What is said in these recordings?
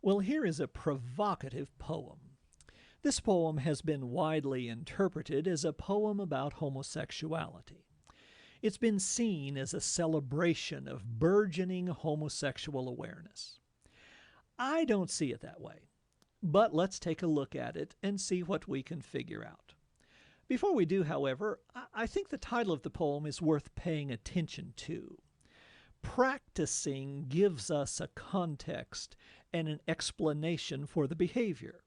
Well, here is a provocative poem. This poem has been widely interpreted as a poem about homosexuality. It's been seen as a celebration of burgeoning homosexual awareness. I don't see it that way, but let's take a look at it and see what we can figure out. Before we do, however, I think the title of the poem is worth paying attention to. Practicing gives us a context and an explanation for the behavior.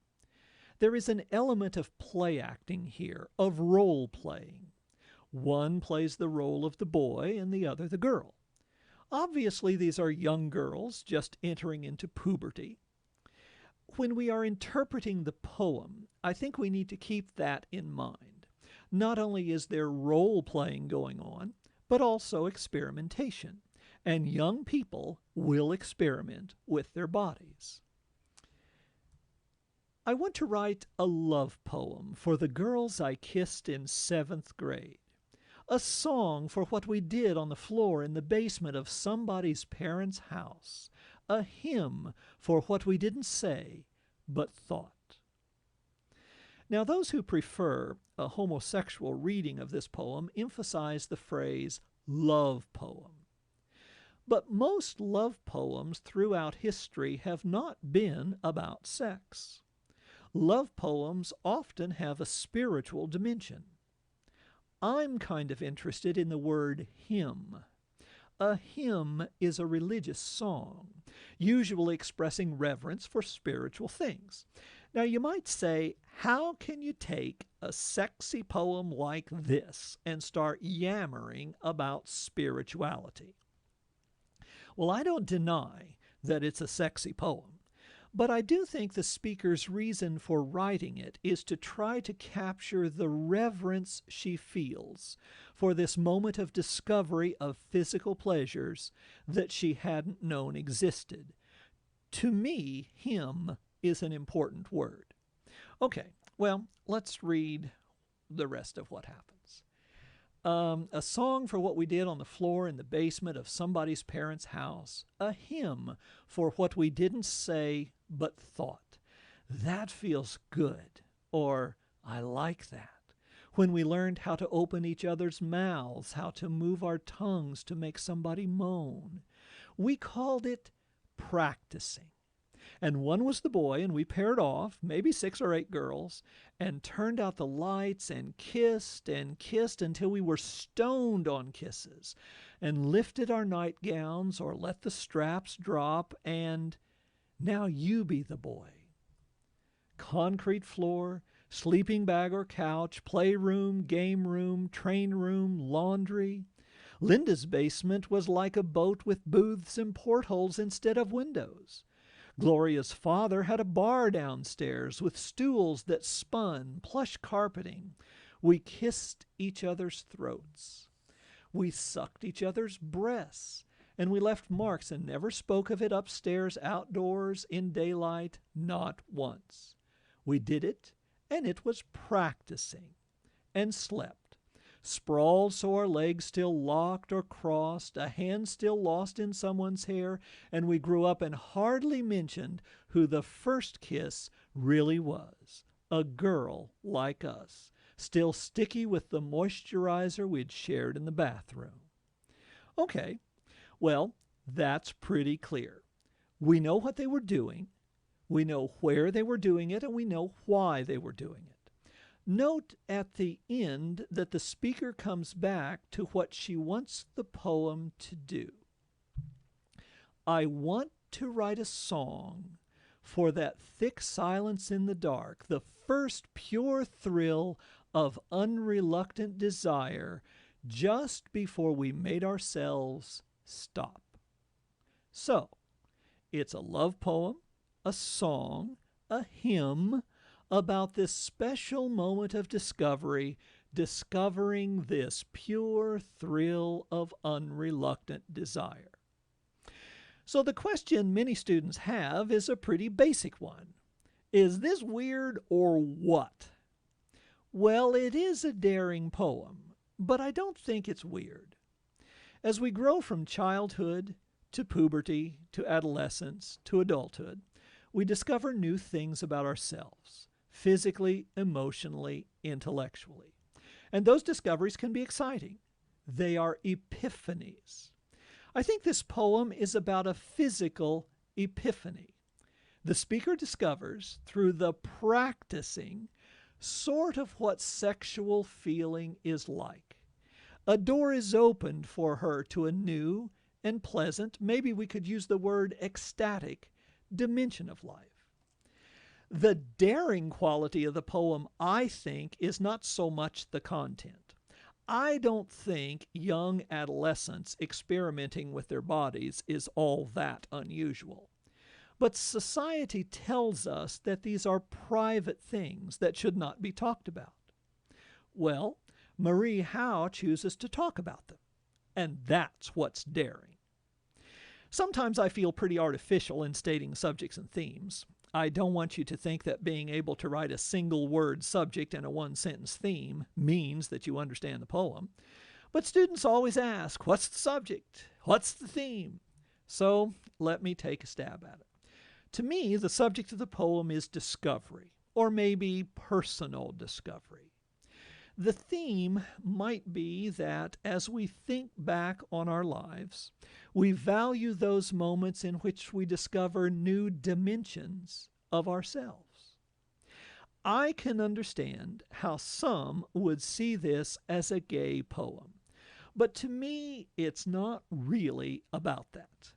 There is an element of play acting here, of role playing. One plays the role of the boy and the other the girl. Obviously, these are young girls just entering into puberty. When we are interpreting the poem, I think we need to keep that in mind. Not only is there role playing going on, but also experimentation. And young people will experiment with their bodies. I want to write a love poem for the girls I kissed in 7th grade. A song for what we did on the floor in the basement of somebody's parents' house. A hymn for what we didn't say, but thought. Now, those who prefer a homosexual reading of this poem emphasize the phrase love poem. But most love poems throughout history have not been about sex. Love poems often have a spiritual dimension. I'm kind of interested in the word hymn. A hymn is a religious song, usually expressing reverence for spiritual things. Now, you might say, how can you take a sexy poem like this and start yammering about spirituality? Well, I don't deny that it's a sexy poem, but I do think the speaker's reason for writing it is to try to capture the reverence she feels for this moment of discovery of physical pleasures that she hadn't known existed. To me, hymn is an important word. Okay, well, let's read the rest of what happens. A song for what we did on the floor in the basement of somebody's parents' house. A hymn for what we didn't say but thought. That feels good. Or, I like that. When we learned how to open each other's mouths, how to move our tongues to make somebody moan. We called it practicing. And one was the boy, and we paired off, maybe 6 or 8 girls, and turned out the lights and kissed until we were stoned on kisses, and lifted our nightgowns or let the straps drop, and now you be the boy. Concrete floor, sleeping bag or couch, playroom, game room, train room, laundry. Linda's basement was like a boat with booths and portholes instead of windows. Gloria's father had a bar downstairs with stools that spun, plush carpeting. We kissed each other's throats. We sucked each other's breasts, and we left marks and never spoke of it upstairs, outdoors, in daylight, not once. We did it, and it was practicing, and slept. Sprawled so our legs still locked or crossed, a hand still lost in someone's hair, and we grew up and hardly mentioned who the first kiss really was. A girl like us, still sticky with the moisturizer we'd shared in the bathroom. Okay, well, that's pretty clear. We know what they were doing, we know where they were doing it, and we know why they were doing it. Note at the end that the speaker comes back to what she wants the poem to do. I want to write a song for that thick silence in the dark, the first pure thrill of unreluctant desire just before we made ourselves stop. So, it's a love poem, a song, a hymn, about this special moment of discovery, discovering this pure thrill of unreluctant desire. So the question many students have is a pretty basic one. Is this weird or what? Well, it is a daring poem, but I don't think it's weird. As we grow from childhood to puberty to adolescence to adulthood, we discover new things about ourselves, physically, emotionally, intellectually. And those discoveries can be exciting. They are epiphanies. I think this poem is about a physical epiphany. The speaker discovers, through the practicing, sort of what sexual feeling is like. A door is opened for her to a new and pleasant, maybe we could use the word ecstatic, dimension of life. The daring quality of the poem, I think, is not so much the content. I don't think young adolescents experimenting with their bodies is all that unusual. But society tells us that these are private things that should not be talked about. Well, Marie Howe chooses to talk about them, and that's what's daring. Sometimes I feel pretty artificial in stating subjects and themes. I don't want you to think that being able to write a single-word subject and a one-sentence theme means that you understand the poem. But students always ask, what's the subject? What's the theme? So let me take a stab at it. To me, the subject of the poem is discovery, or maybe personal discovery. The theme might be that as we think back on our lives, we value those moments in which we discover new dimensions of ourselves. I can understand how some would see this as a gay poem, but to me, it's not really about that.